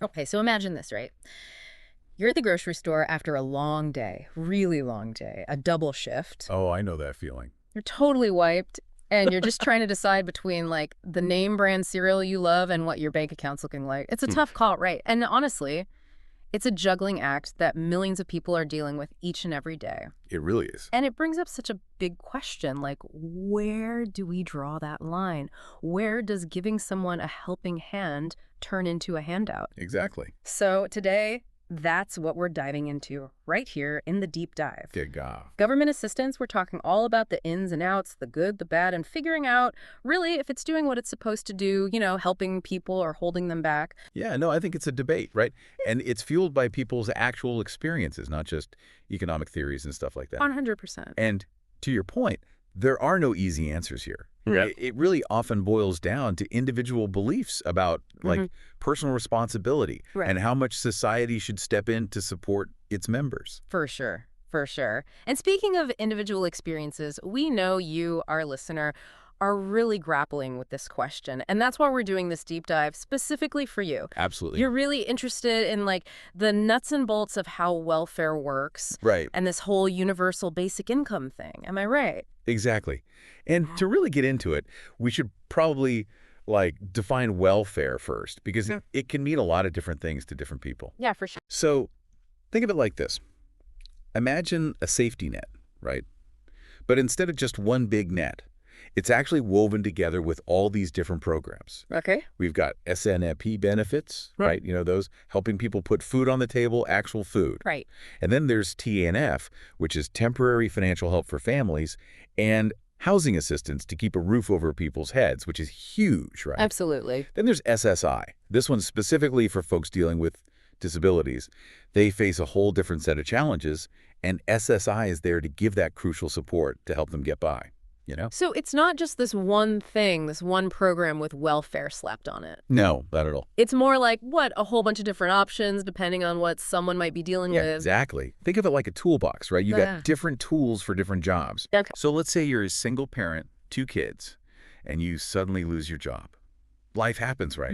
Okay, so imagine this, right? You're at the grocery store after a long day, really long day, a double shift. Oh, I know that feeling. You're totally wiped, and you're just trying to decide between, like, the name brand cereal you love and what your bank account's looking like. It's a Hmm. tough call, right? And honestly, it's a juggling act that millions of people are dealing with each and every day. It really is. And it brings up such a big question, like, where do we draw that line? Where does giving someone a helping hand turn into a handout? Exactly. So today, that's what we're diving into right here in the deep dive. Good God. Government assistance, we're talking all about the ins and outs, the good, the bad, and figuring out really if it's doing what it's supposed to do, helping people or holding them back. Yeah, no, I think it's a debate, right? And it's fueled by people's actual experiences, not just economic theories and stuff like that. 100%. And to your point, there are no easy answers here. Yeah. It really often boils down to individual beliefs about like personal responsibility Right. and how much society should step in to support its members. For sure. For sure. And speaking of individual experiences, we know you, our listener, are really grappling with this question. And that's why we're doing this deep dive specifically for you. Absolutely. You're really interested in like the nuts and bolts of how welfare works Right. and this whole universal basic income thing. Am I right? Exactly. And to really get into it, we should probably like define welfare first because it can mean a lot of different things to different people. Yeah, for sure. So think of it like this. Imagine a safety net, right? But instead of just one big net, it's actually woven together with all these different programs. Okay. We've got SNP benefits, right? You know, those helping people put food on the table, actual food. Right. And then there's TNF, which is temporary financial help for families, and housing assistance to keep a roof over people's heads, which is huge, right? Absolutely. Then there's SSI. This one's specifically for folks dealing with disabilities. They face a whole different set of challenges, and SSI is there to give that crucial support to help them get by, you know? So it's not just this one thing, this one program with welfare slapped on it. No, not at all. It's more like, what, a whole bunch of different options depending on what someone might be dealing Yeah, with. exactly. Think of it like a toolbox, right? You Yeah. got different tools for different jobs. Okay. So let's say you're a single parent, 2 kids, and you suddenly lose your job. Life happens, right?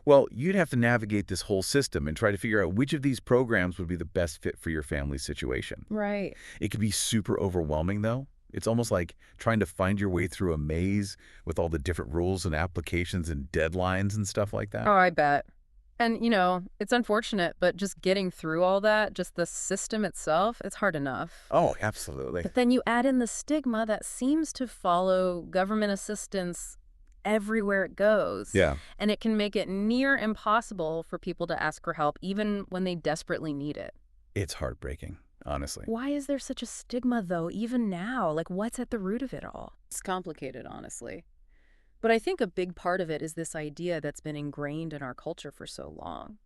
Well, you'd have to navigate this whole system and try to figure out which of these programs would be the best fit for your family's situation. Right. It could be super overwhelming, though. It's almost like trying to find your way through a maze with all the different rules and applications and deadlines and stuff like that. Oh, I bet. And, it's unfortunate, but just getting through all that, just the system itself, it's hard enough. Oh, absolutely. But then you add in the stigma that seems to follow government assistance everywhere it goes. Yeah. And it can make it near impossible for people to ask for help, even when they desperately need it. It's heartbreaking, honestly. Why is there such a stigma, though, even now? Like, what's at the root of it all? It's complicated, honestly. But I think a big part of it is this idea that's been ingrained in our culture for so long.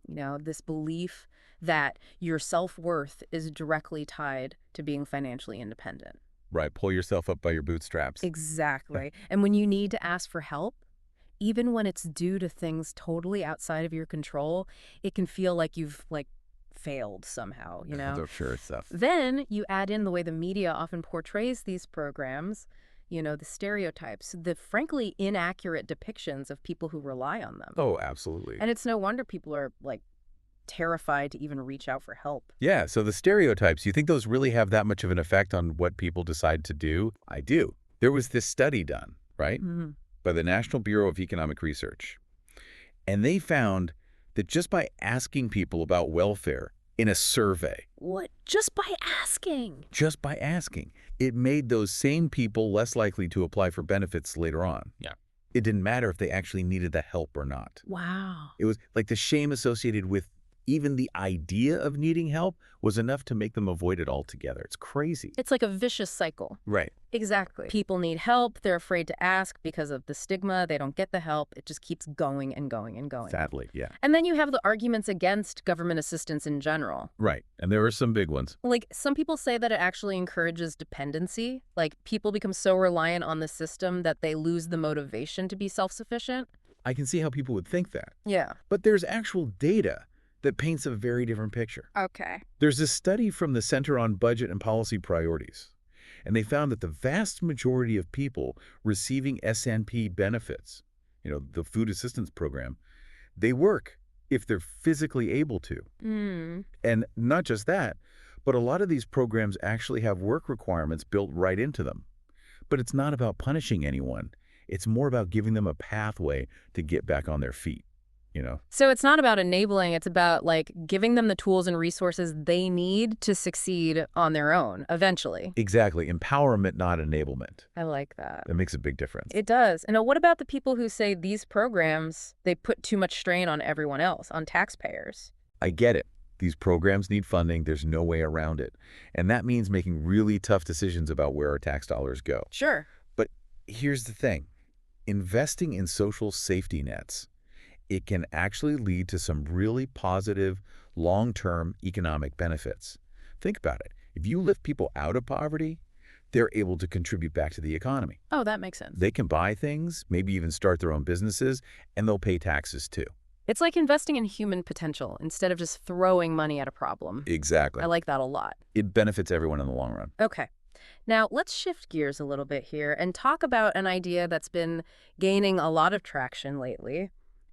This belief that your self-worth is directly tied to being financially independent. Right, pull yourself up by your bootstraps. Exactly. And when you need to ask for help, even when it's due to things totally outside of your control, it can feel like you've, failed somehow, I'm sure it's tough. Then you add in the way the media often portrays these programs, the stereotypes, the frankly inaccurate depictions of people who rely on them. Oh, absolutely. And it's no wonder people are, terrified to even reach out for help. Yeah, so the stereotypes, you think those really have that much of an effect on what people decide to do? I do. There was this study done, right, by the National Bureau of Economic Research. And they found that just by asking people about welfare in a survey. What? Just by asking? Just by asking. It made those same people less likely to apply for benefits later on. Yeah. It didn't matter if they actually needed the help or not. Wow. It was like the shame associated with even the idea of needing help was enough to make them avoid it altogether. It's crazy. It's like a vicious cycle. Right. Exactly. People need help. They're afraid to ask because of the stigma. They don't get the help. It just keeps going and going and going. Sadly, yeah. And then you have the arguments against government assistance in general. Right. And there are some big ones. Like, some people say that it actually encourages dependency. Like, people become so reliant on the system that they lose the motivation to be self-sufficient. I can see how people would think that. Yeah. But there's actual data that paints a very different picture. Okay. There's this study from the Center on Budget and Policy Priorities, and they found that the vast majority of people receiving SNP benefits, the food assistance program, they work if they're physically able to. Mm. And not just that, but a lot of these programs actually have work requirements built right into them. But it's not about punishing anyone. It's more about giving them a pathway to get back on their feet, you know? So it's not about enabling, it's about like giving them the tools and resources they need to succeed on their own eventually. Exactly. Empowerment, not enablement. I like that. That makes a big difference. It does. And now what about the people who say these programs, they put too much strain on everyone else, on taxpayers? I get it. These programs need funding. There's no way around it. And that means making really tough decisions about where our tax dollars go. Sure. But here's the thing. Investing in social safety nets, it can actually lead to some really positive long-term economic benefits. Think about it. If you lift people out of poverty, they're able to contribute back to the economy. Oh, that makes sense. They can buy things, maybe even start their own businesses, and they'll pay taxes too. It's like investing in human potential instead of just throwing money at a problem. Exactly. I like that a lot. It benefits everyone in the long run. Okay. Now, let's shift gears a little bit here and talk about an idea that's been gaining a lot of traction lately.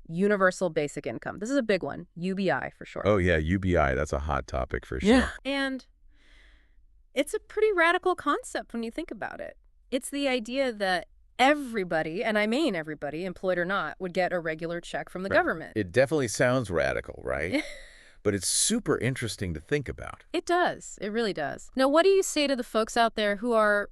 Universal basic income. This is a big one. UBI for short. Oh, yeah, UBI. That's a hot topic for sure. Yeah. And it's a pretty radical concept when you think about it. It's the idea that everybody, and I mean everybody, employed or not, would get a regular check from the Right. government. It definitely sounds radical, right? But it's super interesting to think about. It does. It really does. Now, what do you say to the folks out there who are,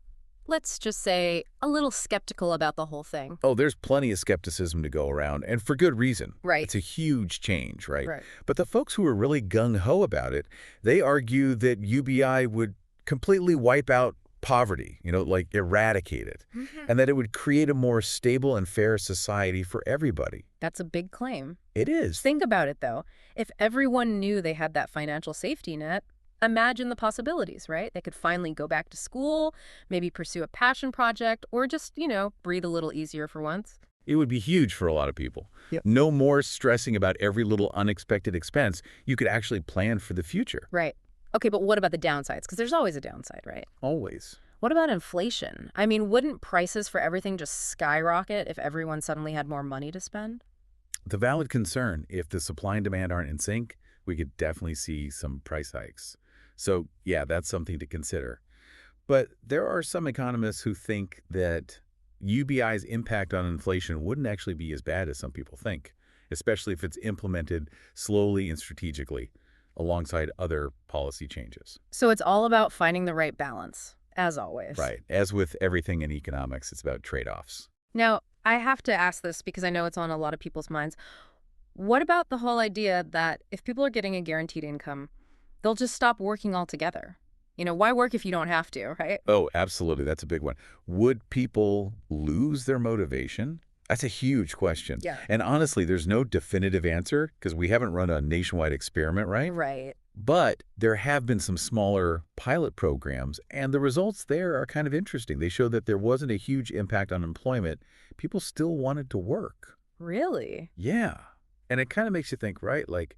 let's just say, a little skeptical about the whole thing? Oh, there's plenty of skepticism to go around, and for good reason. Right. It's a huge change, right? Right. But the folks who are really gung-ho about it, they argue that UBI would completely wipe out poverty, like eradicate it, and that it would create a more stable and fair society for everybody. That's a big claim. It is. Think about it, though. If everyone knew they had that financial safety net, imagine the possibilities, right? They could finally go back to school, maybe pursue a passion project, or just, breathe a little easier for once. It would be huge for a lot of people. Yep. No more stressing about every little unexpected expense. You could actually plan for the future. Right. Okay, but what about the downsides? Because there's always a downside, right? Always. What about inflation? I mean, wouldn't prices for everything just skyrocket if everyone suddenly had more money to spend? The valid concern, if the supply and demand aren't in sync, we could definitely see some price hikes. So, yeah, that's something to consider. But there are some economists who think that UBI's impact on inflation wouldn't actually be as bad as some people think, especially if it's implemented slowly and strategically alongside other policy changes. So it's all about finding the right balance, as always. Right. As with everything in economics, it's about trade-offs. Now, I have to ask this because I know it's on a lot of people's minds. What about the whole idea that if people are getting a guaranteed income, they'll just stop working altogether? Why work if you don't have to, right? Oh, absolutely. That's a big one. Would people lose their motivation? That's a huge question. Yeah. And honestly, there's no definitive answer because we haven't run a nationwide experiment, right? Right. But there have been some smaller pilot programs, and the results there are kind of interesting. They show that there wasn't a huge impact on employment. People still wanted to work. Really? Yeah. And it kind of makes you think, right? Like,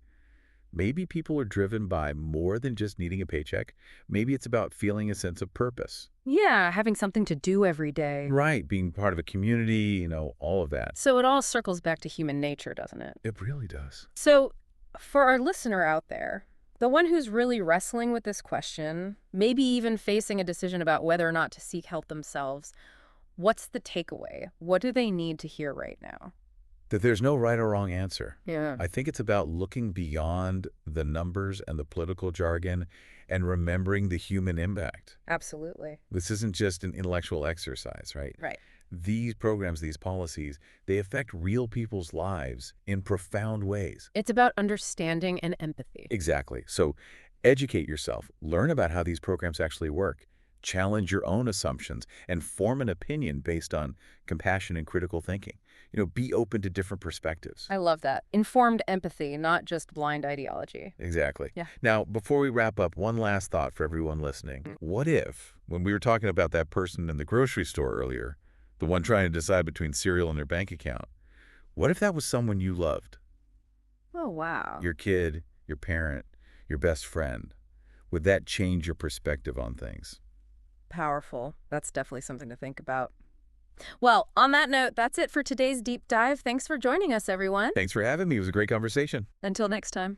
maybe people are driven by more than just needing a paycheck. Maybe it's about feeling a sense of purpose. Yeah, having something to do every day. Right, being part of a community, all of that. So it all circles back to human nature, doesn't it? It really does. So for our listener out there, the one who's really wrestling with this question, maybe even facing a decision about whether or not to seek help themselves, what's the takeaway? What do they need to hear right now? That there's no right or wrong answer. Yeah. I think it's about looking beyond the numbers and the political jargon and remembering the human impact. Absolutely. This isn't just an intellectual exercise, right? Right. These programs, these policies, they affect real people's lives in profound ways. It's about understanding and empathy. Exactly. So educate yourself, learn about how these programs actually work, challenge your own assumptions, and form an opinion based on compassion and critical thinking. Be open to different perspectives. I love that. Informed empathy, not just blind ideology. Exactly. Yeah. Now, before we wrap up, one last thought for everyone listening. What if, when we were talking about that person in the grocery store earlier, the one trying to decide between cereal and their bank account, what if that was someone you loved? Oh, wow. Your kid, your parent, your best friend. Would that change your perspective on things? Powerful. That's definitely something to think about. Well, on that note, that's it for today's deep dive. Thanks for joining us, everyone. Thanks for having me. It was a great conversation. Until next time.